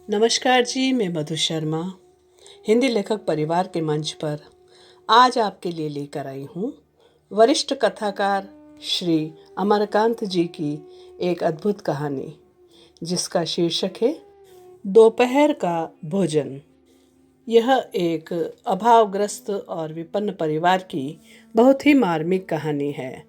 नमस्कार जी, मैं मधु शर्मा हिंदी लेखक परिवार के मंच पर आज आपके लिए लेकर आई हूँ वरिष्ठ कथाकार श्री अमरकांत जी की एक अद्भुत कहानी जिसका शीर्षक है दोपहर का भोजन। यह एक अभावग्रस्त और विपन्न परिवार की बहुत ही मार्मिक कहानी है,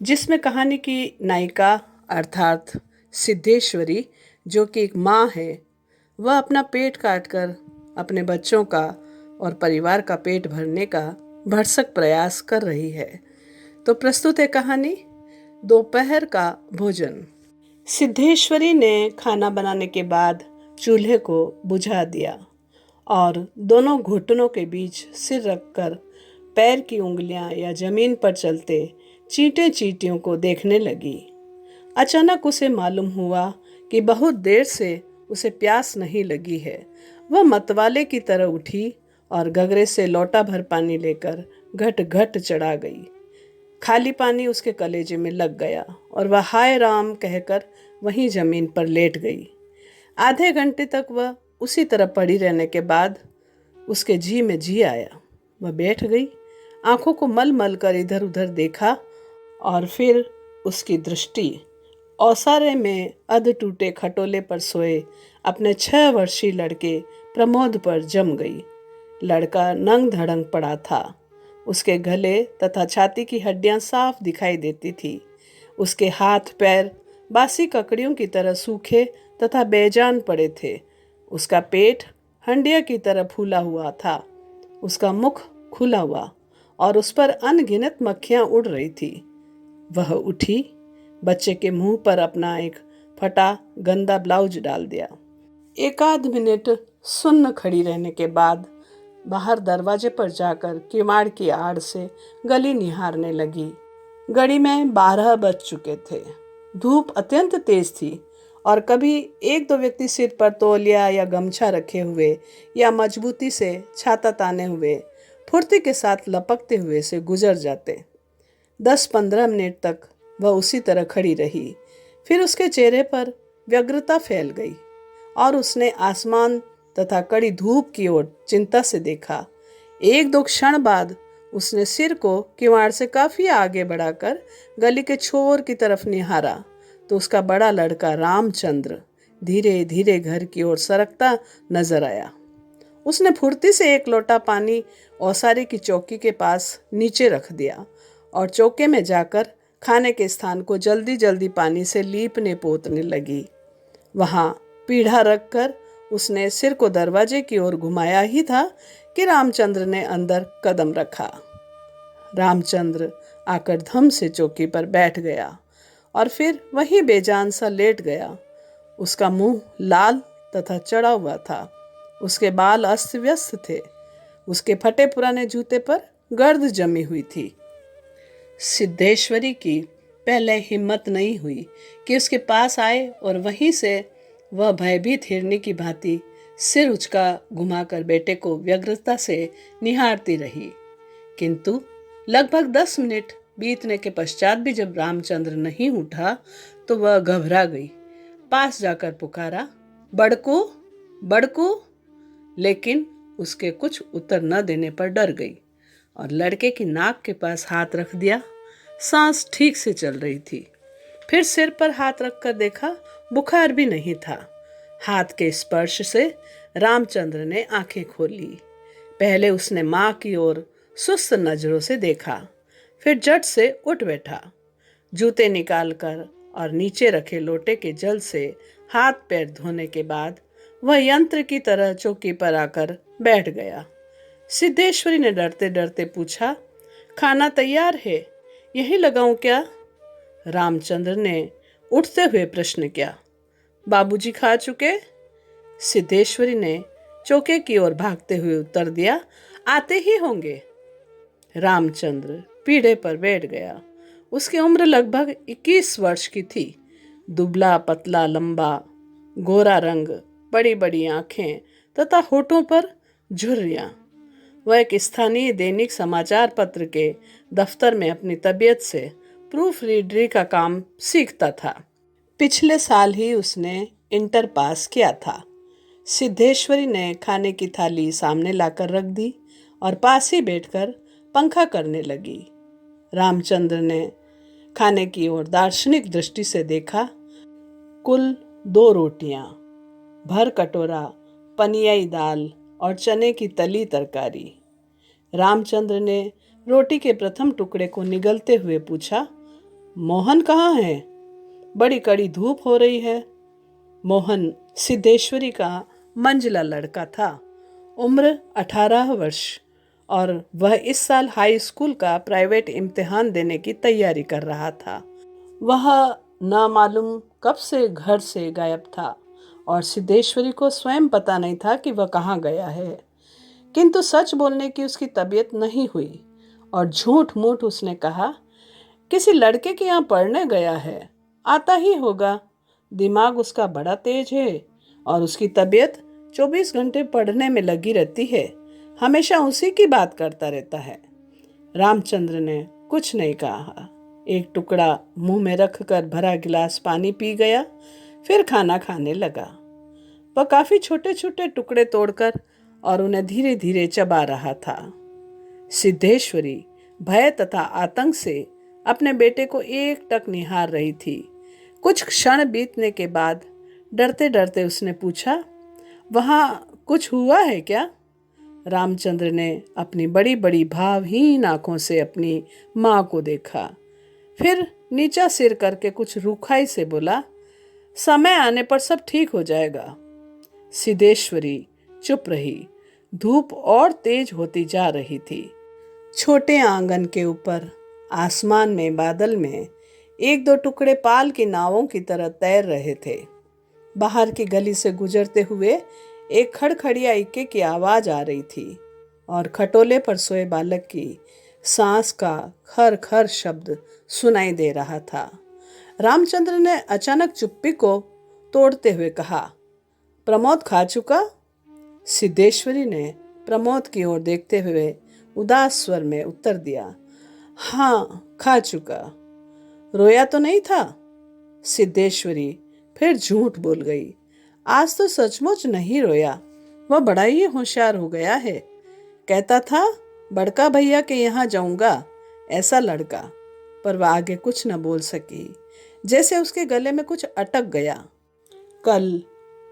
जिसमें कहानी की नायिका अर्थात सिद्धेश्वरी, जो कि एक माँ है, वह अपना पेट काटकर अपने बच्चों का और परिवार का पेट भरने का भरसक प्रयास कर रही है। तो प्रस्तुत है कहानी दोपहर का भोजन। सिद्धेश्वरी ने खाना बनाने के बाद चूल्हे को बुझा दिया और दोनों घुटनों के बीच सिर रखकर पैर की उंगलियां या जमीन पर चलते चींटे चींटियों को देखने लगी। अचानक उसे मालूम हुआ कि बहुत देर से उसे प्यास नहीं लगी है। वह मतवाले की तरह उठी और गगरे से लोटा भर पानी लेकर घट घट चढ़ा गई। खाली पानी उसके कलेजे में लग गया और वह हाय राम कहकर वहीं जमीन पर लेट गई। आधे घंटे तक वह उसी तरह पड़ी रहने के बाद उसके जी में जी आया। वह बैठ गई, आंखों को मल मल कर इधर उधर देखा और फिर उसकी दृष्टि औसारे में अध टूटे खटोले पर सोए अपने 6 वर्षीय लड़के प्रमोद पर जम गई। लड़का नंग धड़ंग पड़ा था। उसके गले तथा छाती की हड्डियां साफ दिखाई देती थी। उसके हाथ पैर बासी ककड़ियों की तरह सूखे तथा बेजान पड़े थे। उसका पेट हंडिया की तरह फूला हुआ था। उसका मुख खुला हुआ और उस पर अनगिनत मक्खियां उड़ रही थी। वह उठी, बच्चे के मुंह पर अपना एक फटा गंदा ब्लाउज डाल दिया। एक आध मिनट सुन्न खड़ी रहने के बाद बाहर दरवाजे पर जाकर किवाड़ की आड़ से गली निहारने लगी। घड़ी में 12 बज चुके थे। धूप अत्यंत तेज थी और कभी एक दो व्यक्ति सिर पर तौलिया या गमछा रखे हुए या मजबूती से छाता ताने हुए फुर्ती के साथ लपकते हुए से गुजर जाते। 10-15 मिनट तक वह उसी तरह खड़ी रही। फिर उसके चेहरे पर व्यग्रता फैल गई और उसने आसमान तथा कड़ी धूप की ओर चिंता से देखा। एक दो क्षण बाद उसने सिर को किवाड़ से काफी आगे बढ़ाकर गली के छोर की तरफ निहारा तो उसका बड़ा लड़का रामचंद्र धीरे धीरे घर की ओर सरकता नजर आया। उसने फुर्ती से एक लोटा पानी औसारी की चौकी के पास नीचे रख दिया और चौके में जाकर खाने के स्थान को जल्दी जल्दी पानी से लीपने पोतने लगी। वहां पीढ़ा रखकर उसने सिर को दरवाजे की ओर घुमाया ही था कि रामचंद्र ने अंदर कदम रखा। रामचंद्र आकर धम से चौकी पर बैठ गया और फिर वहीं बेजान सा लेट गया। उसका मुंह लाल तथा चढ़ा हुआ था। उसके बाल अस्त व्यस्त थे। उसके फटे पुराने जूते पर गर्द जमी हुई थी। सिद्धेश्वरी की पहले हिम्मत नहीं हुई कि उसके पास आए और वहीं से वह भयभीत हिरनी की भांति सिर उचका घुमाकर बेटे को व्यग्रता से निहारती रही। किंतु लगभग 10 मिनट बीतने के पश्चात भी जब रामचंद्र नहीं उठा तो वह घबरा गई। पास जाकर पुकारा, बड़कू बड़कू, लेकिन उसके कुछ उत्तर न देने पर डर गई और लड़के की नाक के पास हाथ रख दिया। सांस ठीक से चल रही थी। फिर सिर पर हाथ रखकर देखा, बुखार भी नहीं था। हाथ के स्पर्श से रामचंद्र ने आंखें खोली। पहले उसने माँ की ओर सुस्त नजरों से देखा, फिर झट से उठ बैठा। जूते निकालकर और नीचे रखे लोटे के जल से हाथ पैर धोने के बाद वह यंत्र की तरह चौकी पर आकर बैठ गया। सिद्धेश्वरी ने डरते डरते पूछा, खाना तैयार है, यही लगाऊं क्या? रामचंद्र ने उठते हुए प्रश्न किया। बाबूजी खा चुके? सिद्धेश्वरी ने चौके की ओर भागते हुए उत्तर दिया, आते ही होंगे। रामचंद्र पीढ़े पर बैठ गया। उसकी उम्र लगभग 21 वर्ष की थी। दुबला पतला लंबा, गोरा रंग, बड़ी बड़ी आंखें तथा होठों पर झुर्रियां। वह एक स्थानीय दैनिक समाचार पत्र के दफ्तर में अपनी तबीयत से प्रूफ रीडरी का काम सीखता था। पिछले साल ही उसने इंटर पास किया था। सिद्धेश्वरी ने खाने की थाली सामने लाकर रख दी और पास ही बैठकर पंखा करने लगी। रामचंद्र ने खाने की ओर दार्शनिक दृष्टि से देखा। कुल 2 रोटियां, भर कटोरा पनियाई दाल और चने की तली तरकारी। रामचंद्र ने रोटी के प्रथम टुकड़े को निगलते हुए पूछा, मोहन कहाँ है? बड़ी कड़ी धूप हो रही है। मोहन सिद्धेश्वरी का मंझला लड़का था। उम्र 18 वर्ष और वह इस साल हाई स्कूल का प्राइवेट इम्तिहान देने की तैयारी कर रहा था। वह न मालूम कब से घर से गायब था और सिद्धेश्वरी को स्वयं पता नहीं था कि वह कहाँ गया है। किंतु सच बोलने की उसकी तबीयत नहीं हुई और झूठ मूठ उसने कहा, किसी लड़के के यहाँ पढ़ने गया है, आता ही होगा। दिमाग उसका बड़ा तेज है और उसकी तबीयत 24 घंटे पढ़ने में लगी रहती है, हमेशा उसी की बात करता रहता है। रामचंद्र ने कुछ नहीं कहा। एक टुकड़ा मुंह में रखकर भरा गिलास पानी पी गया, फिर खाना खाने लगा। वह काफी छोटे छोटे टुकड़े तोड़कर और उन्हें धीरे धीरे चबा रहा था। सिद्धेश्वरी भय तथा आतंक से अपने बेटे को एकटक निहार रही थी। कुछ क्षण बीतने के बाद डरते डरते उसने पूछा, वहाँ कुछ हुआ है क्या? रामचंद्र ने अपनी बड़ी बड़ी भावहीन आंखों से अपनी माँ को देखा, फिर नीचा सिर करके कुछ रूखाई से बोला, समय आने पर सब ठीक हो जाएगा। सिद्धेश्वरी चुप रही। धूप और तेज होती जा रही थी। छोटे आंगन के ऊपर आसमान में बादल में 1-2 टुकड़े पाल की नावों की तरह तैर रहे थे। बाहर की गली से गुजरते हुए एक खड़खड़िया इक्के की आवाज आ रही थी और खटोले पर सोए बालक की सांस का खर खर शब्द सुनाई दे रहा था। रामचंद्र ने अचानक चुप्पी को तोड़ते हुए कहा, प्रमोद खा चुका? सिद्धेश्वरी ने प्रमोद की ओर देखते हुए उदास स्वर में उत्तर दिया, हाँ खा चुका। रोया तो नहीं था? सिद्धेश्वरी फिर झूठ बोल गई, आज तो सचमुच नहीं रोया। वह बड़ा ही होशियार हो गया है। कहता था बड़का भैया के यहाँ जाऊंगा, ऐसा लड़का। पर वह आगे कुछ न बोल सकी, जैसे उसके गले में कुछ अटक गया। कल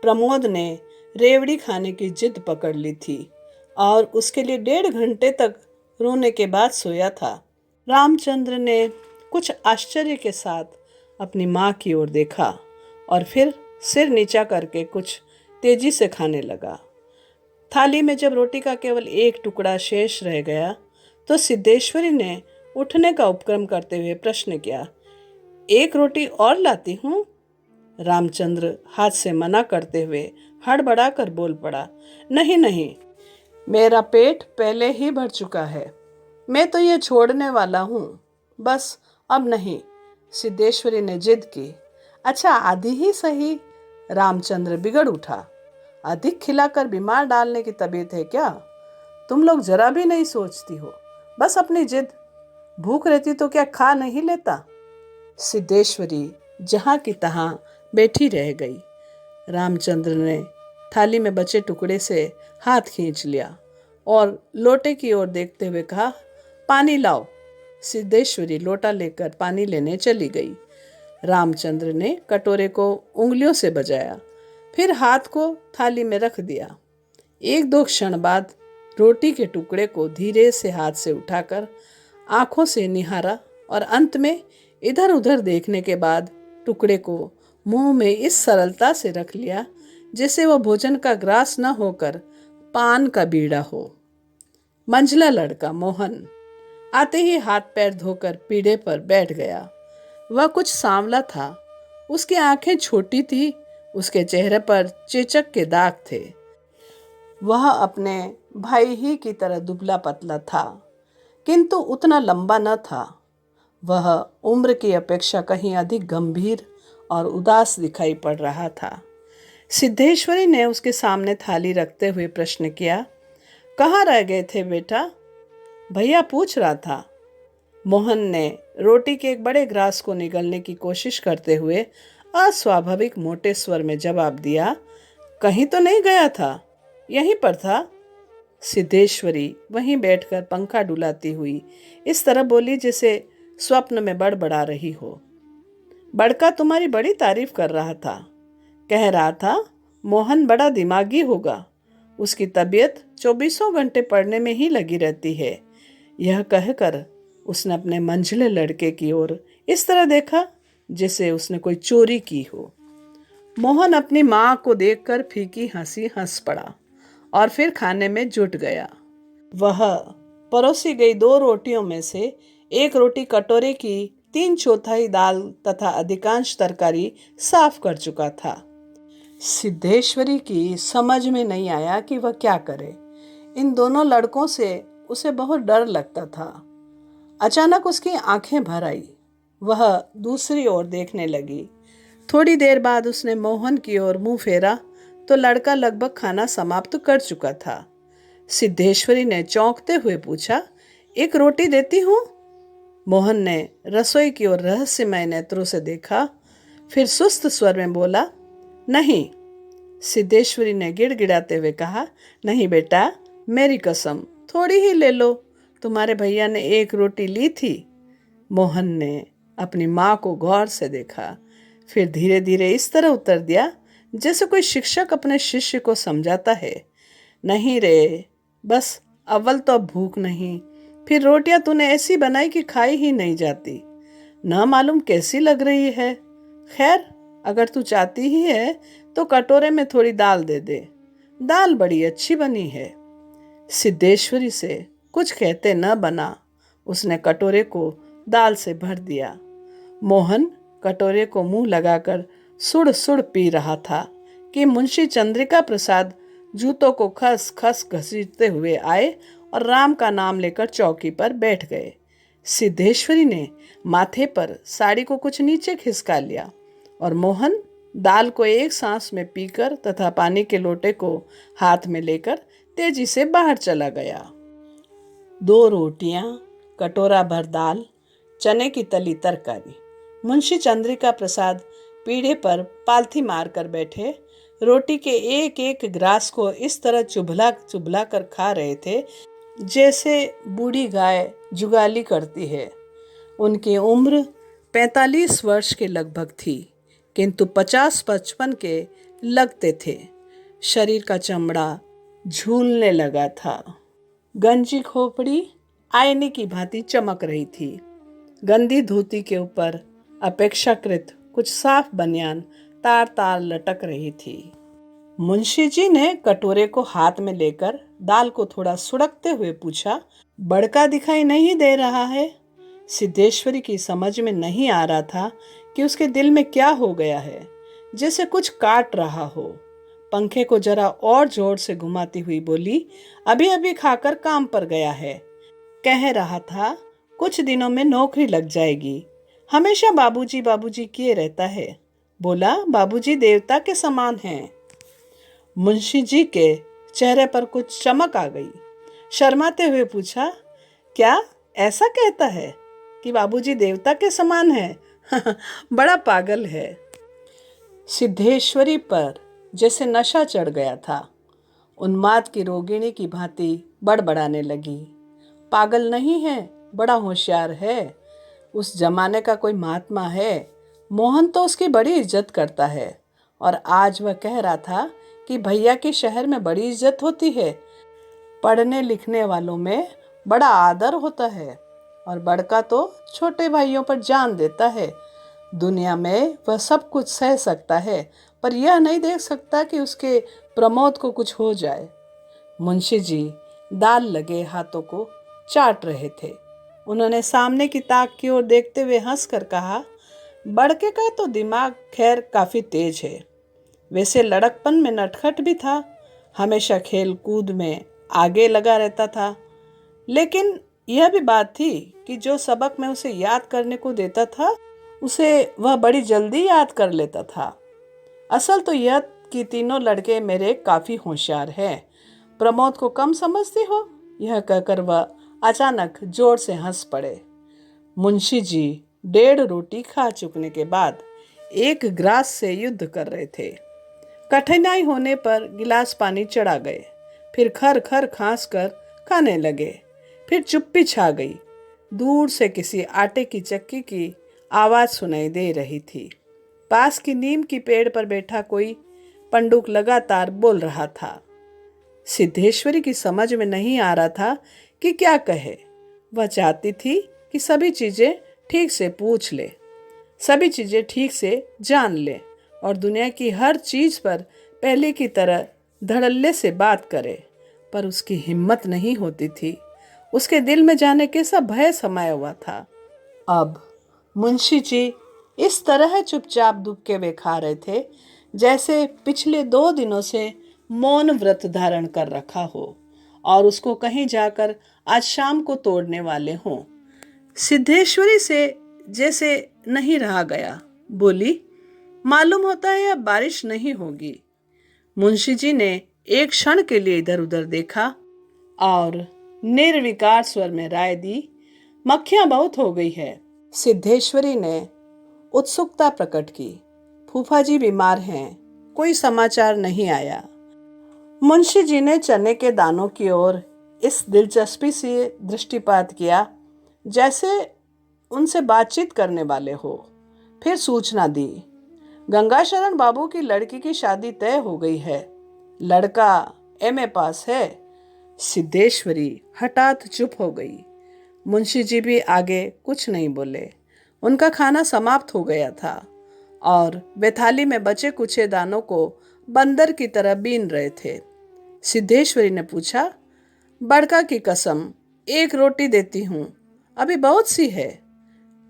प्रमोद ने रेवड़ी खाने की जिद पकड़ ली थी और उसके लिए 1.5 घंटे तक रोने के बाद सोया था। रामचंद्र ने कुछ आश्चर्य के साथ अपनी माँ की ओर देखा और फिर सिर नीचा करके कुछ तेजी से खाने लगा। थाली में जब रोटी का केवल एक टुकड़ा शेष रह गया तो सिद्धेश्वरी ने उठने का उपक्रम करते हुए प्रश्न किया, एक रोटी और लाती हूँ? रामचंद्र हाथ से मना करते हुए हड़बड़ा कर बोल पड़ा, नहीं नहीं, मेरा पेट पहले ही भर चुका है, मैं तो ये छोड़ने वाला हूँ, बस अब नहीं। सिद्धेश्वरी ने जिद की। अच्छा आधी ही सही। रामचंद्र बिगड़ उठा, अधिक खिलाकर बीमार डालने की तबीयत है क्या? तुम लोग जरा भी नहीं सोचती हो, बस अपनी जिद। भूख रहती तो क्या खा नहीं लेता? सिद्धेश्वरी जहाँ की तहाँ बैठी रह गई। रामचंद्र ने थाली में बचे टुकड़े से हाथ खींच लिया और लोटे की ओर देखते हुए कहा, पानी लाओ। सिद्धेश्वरी लोटा लेकर पानी लेने चली गई। रामचंद्र ने कटोरे को उंगलियों से बजाया, फिर हाथ को थाली में रख दिया। 1-2 क्षण बाद रोटी के टुकड़े को धीरे से हाथ से उठाकर आंखों से निहारा और अंत में इधर उधर देखने के बाद टुकड़े को मुंह में इस सरलता से रख लिया जैसे वह भोजन का ग्रास न होकर पान का बीड़ा हो। मंझला लड़का मोहन आते ही हाथ पैर धोकर पीढ़े पर बैठ गया। वह कुछ सांवला था, उसकी आंखें छोटी थी, उसके चेहरे पर चेचक के दाग थे। वह अपने भाई ही की तरह दुबला पतला था, किंतु उतना लंबा न था। वह उम्र की अपेक्षा कहीं अधिक गंभीर और उदास दिखाई पड़ रहा था। सिद्धेश्वरी ने उसके सामने थाली रखते हुए प्रश्न किया, कहाँ रह गए थे बेटा? भैया पूछ रहा था। मोहन ने रोटी के एक बड़े ग्रास को निगलने की कोशिश करते हुए अस्वाभाविक मोटे स्वर में जवाब दिया, कहीं तो नहीं गया था, यहीं पर था। सिद्धेश्वरी वहीं बैठकर पंखा डुलाती हुई इस तरह बोली जैसे स्वप्न में बड़बड़ा रही हो। बड़का तुम्हारी बड़ी तारीफ कर रहा था, कह रहा था मोहन बड़ा दिमागी होगा, उसकी तबीयत 24 घंटे पढ़ने में ही लगी रहती है। यह कहकर उसने अपने मंझले लड़के की ओर इस तरह देखा जैसे उसने कोई चोरी की हो। मोहन अपनी माँ को देखकर फीकी हंसी हंस पड़ा और फिर खाने में जुट गया। वह परोसी गई 2 रोटियों में से एक रोटी कटोरे की 3/4 दाल तथा अधिकांश तरकारी साफ कर चुका था। सिद्धेश्वरी की समझ में नहीं आया कि वह क्या करे। इन दोनों लड़कों से उसे बहुत डर लगता था। अचानक उसकी आंखें भर आई। वह दूसरी ओर देखने लगी। थोड़ी देर बाद उसने मोहन की ओर मुंह फेरा तो लड़का लगभग खाना समाप्त कर चुका था। सिद्धेश्वरी ने चौंकते हुए पूछा, एक रोटी देती हूँ? मोहन ने रसोई की ओर रहस्यमय नेत्रों से देखा, फिर सुस्त स्वर में बोला, नहीं। सिद्धेश्वरी ने गिड़गिड़ाते हुए कहा, नहीं बेटा, मेरी कसम, थोड़ी ही ले लो, तुम्हारे भैया ने एक रोटी ली थी। मोहन ने अपनी माँ को गौर से देखा, फिर धीरे धीरे इस तरह उत्तर दिया जैसे कोई शिक्षक अपने शिष्य को समझाता है, नहीं रे, बस अव्वल तो अब भूख नहीं, फिर रोटियां तूने ऐसी बनाई कि खाई ही नहीं जाती, न मालूम कैसी लग रही है। खैर, अगर तू चाहती ही है तो कटोरे में थोड़ी दाल दे दे, दाल बड़ी अच्छी बनी है। सिद्धेश्वरी से कुछ कहते न बना, उसने कटोरे को दाल से भर दिया। मोहन कटोरे को मुंह लगाकर सुड़ सुड़ पी रहा था कि मुंशी चंद्रिका प्रसाद जूतों को खस खस घसीटते हुए आए और राम का नाम लेकर चौकी पर बैठ गए। सिद्धेश्वरी ने माथे पर साड़ी को कुछ नीचे खिसका लिया और मोहन दाल को एक सांस में पीकर तथा पानी के लोटे को हाथ में लेकर तेजी से बाहर चला गया। 2 रोटियां, कटोरा भर दाल, चने की तली तरकारी। मुंशी चंद्रिका प्रसाद पीढ़े पर पालथी मारकर बैठे रोटी के एक एक ग्रास को इस तरह चुभला चुभला कर खा रहे थे जैसे बूढ़ी गाय जुगाली करती है। उनकी उम्र 45 वर्ष के लगभग थी, किंतु 50-55 के लगते थे। शरीर का चमड़ा झूलने लगा था। गंजी खोपड़ी आईने की भांति चमक रही थी। गंदी धोती के ऊपर अपेक्षाकृत कुछ साफ बनियान तार तार लटक रही थी। मुंशी जी ने कटोरे को हाथ में लेकर दाल को थोड़ा सुड़कते हुए पूछा, बड़का दिखाई नहीं दे रहा है? सिद्धेश्वरी की समझ में नहीं आ रहा था कि उसके दिल में क्या हो गया है, जैसे कुछ काट रहा हो। पंखे को जरा और जोर से घुमाती हुई बोली, अभी अभी खाकर काम पर गया है, कह रहा था कुछ दिनों में नौकरी लग जाएगी, हमेशा बाबूजी बाबूजी किए रहता है। बोला, बाबूजी देवता के समान हैं। मुंशी जी के चेहरे पर कुछ चमक आ गई। शर्माते हुए पूछा, क्या ऐसा कहता है कि बाबूजी देवता के समान है? बड़ा पागल है। सिद्धेश्वरी पर जैसे नशा चढ़ गया था। उन्माद की रोगिणी की भांति बड़बड़ाने लगी, पागल नहीं है, बड़ा होशियार है, उस जमाने का कोई महात्मा है, मोहन तो उसकी बड़ी इज्जत करता है। और आज वह कह रहा था कि भैया के शहर में बड़ी इज्जत होती है, पढ़ने लिखने वालों में बड़ा आदर होता है, और बड़का तो छोटे भाइयों पर जान देता है। दुनिया में वह सब कुछ सह सकता है, पर यह नहीं देख सकता कि उसके प्रमोद को कुछ हो जाए। मुंशी जी दाल लगे हाथों को चाट रहे थे। उन्होंने सामने की ताक की ओर देखते हुए हंसकर कहा, बड़के का तो दिमाग खैर काफ़ी तेज है, वैसे लड़कपन में नटखट भी था, हमेशा खेल कूद में आगे लगा रहता था, लेकिन यह भी बात थी कि जो सबक मैं उसे याद करने को देता था उसे वह बड़ी जल्दी याद कर लेता था। असल तो यह कि तीनों लड़के मेरे काफ़ी होशियार हैं, प्रमोद को कम समझती हो? यह कहकर वह अचानक जोर से हंस पड़े। मुंशी जी 1.5 रोटी खा चुकने के बाद एक ग्रास से युद्ध कर रहे थे। कठिनाई होने पर गिलास पानी चढ़ा गए, फिर खर खर खांस कर खाने लगे। फिर चुप्पी छा गई। दूर से किसी आटे की चक्की की आवाज़ सुनाई दे रही थी। पास की नीम की पेड़ पर बैठा कोई पंडुक लगातार बोल रहा था। सिद्धेश्वरी की समझ में नहीं आ रहा था कि क्या कहे। वह चाहती थी कि सभी चीज़ें ठीक से पूछ ले, सभी चीज़ें ठीक से जान ले और दुनिया की हर चीज़ पर पहले की तरह धड़ल्ले से बात करे, पर उसकी हिम्मत नहीं होती थी। उसके दिल में जाने कैसा भय समाया हुआ था। अब मुंशी जी इस तरह चुपचाप दुबके हुए खा रहे थे जैसे पिछले 2 दिनों से मौन व्रत धारण कर रखा हो और उसको कहीं जाकर आज शाम को तोड़ने वाले हों। सिद्धेश्वरी से जैसे नहीं रहा गया, बोली, मालूम होता है अब बारिश नहीं होगी। मुंशी जी ने एक क्षण के लिए इधर उधर देखा और निर्विकार स्वर में राय दी, मक्खियां बहुत हो गई है। सिद्धेश्वरी ने उत्सुकता प्रकट की, फूफा जी बीमार हैं, कोई समाचार नहीं आया। मुंशी जी ने चने के दानों की ओर इस दिलचस्पी से दृष्टिपात किया जैसे उनसे बातचीत करने वाले हो। फिर सूचना दी, गंगाशरण बाबू की लड़की की शादी तय हो गई है, लड़का एमए पास है। सिद्धेश्वरी हठात चुप हो गई। मुंशी जी भी आगे कुछ नहीं बोले। उनका खाना समाप्त हो गया था और वे थाली में बचे कुचे दानों को बंदर की तरह बीन रहे थे। सिद्धेश्वरी ने पूछा, बड़का की कसम, एक रोटी देती हूँ, अभी बहुत सी है।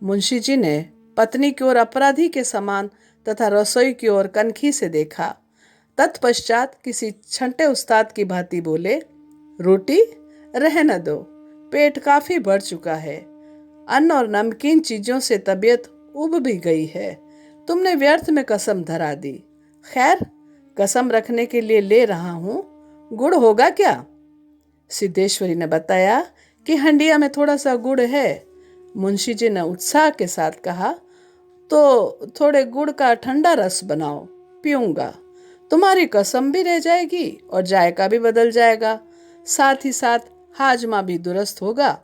मुंशी जी ने पत्नी की ओर अपराधी के समान तथा रसोई की ओर कनखी से देखा। तत्पश्चात किसी छंटे उस्ताद की भांति बोले, रोटी रहने दो, पेट काफी बढ़ चुका है, अन्न और नमकीन चीजों से तबीयत उब भी गई है, तुमने व्यर्थ में कसम धरा दी। खैर, कसम रखने के लिए ले रहा हूँ, गुड़ होगा क्या? सिद्धेश्वरी ने बताया कि हंडिया में थोड़ा सा गुड़ है। मुंशी जी ने उत्साह के साथ कहा, तो थोड़े गुड़ का ठंडा रस बनाओ, पीऊंगा। तुम्हारी कसम भी रह जाएगी और जायका भी बदल जाएगा, साथ ही साथ हाजमा भी दुरुस्त होगा।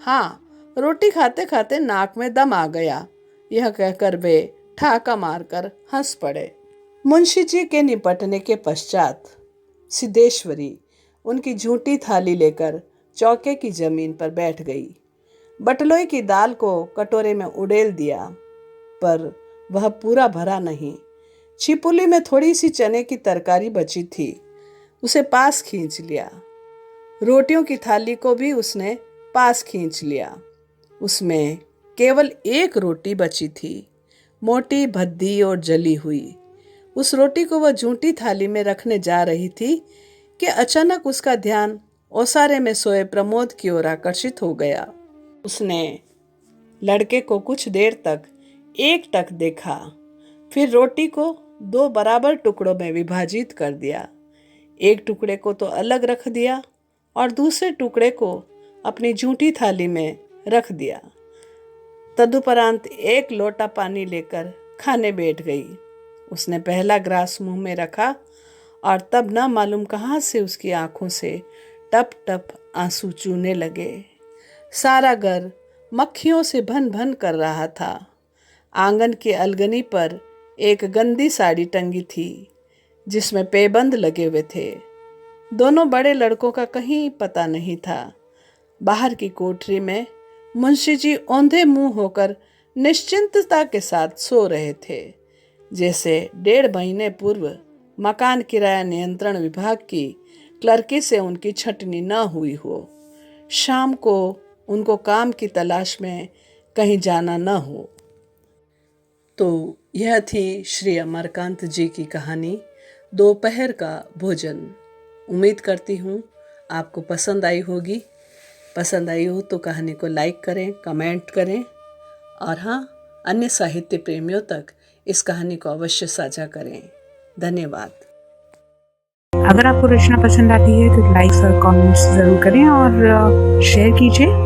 हाँ, रोटी खाते खाते नाक में दम आ गया, यह कहकर वे ठाका मारकर हंस पड़े। मुंशी जी के निपटने के पश्चात सिद्धेश्वरी उनकी झूठी थाली लेकर चौके की जमीन पर बैठ गई। बटलोई की दाल को कटोरे में उड़ेल दिया, पर वह पूरा भरा नहीं। छिपुली में थोड़ी सी चने की तरकारी बची थी, उसे पास खींच लिया। रोटियों की थाली को भी उसने पास खींच लिया। उसमें केवल एक रोटी बची थी, मोटी भद्दी और जली हुई। उस रोटी को वह झूठी थाली में रखने जा रही थी कि अचानक उसका ध्यान ओसारे में सोए प्रमोद की ओर आकर्षित हो गया। उसने लड़के को कुछ देर तक एकटक देखा, फिर रोटी को 2 बराबर टुकड़ों में विभाजित कर दिया। एक टुकड़े को तो अलग रख दिया और दूसरे टुकड़े को अपनी झूठी थाली में रख दिया। तदुपरांत एक लोटा पानी लेकर खाने बैठ गई। उसने पहला ग्रास मुंह में रखा और तब न मालूम कहाँ से उसकी आंखों से टप टप आंसू चूने लगे। सारा घर मक्खियों से भन भन कर रहा था। आंगन की अलगनी पर एक गंदी साड़ी टंगी थी जिसमें पैबंद लगे हुए थे। दोनों बड़े लड़कों का कहीं पता नहीं था। बाहर की कोठरी में मुंशी जी औंधे मुंह होकर निश्चिंतता के साथ सो रहे थे, जैसे 1.5 महीने पूर्व मकान किराया नियंत्रण विभाग की क्लर्की से उनकी छटनी न हुई हो। शाम को उनको काम की तलाश में कहीं जाना न हो। तो यह थी श्री अमरकांत जी की कहानी दोपहर का भोजन। उम्मीद करती हूँ आपको पसंद आई होगी। पसंद आई हो तो कहानी को लाइक करें, कमेंट करें और हाँ, अन्य साहित्य प्रेमियों तक इस कहानी को अवश्य साझा करें। धन्यवाद। अगर आपको रचना पसंद आती है तो लाइक और कमेंट्स ज़रूर करें और शेयर कीजिए।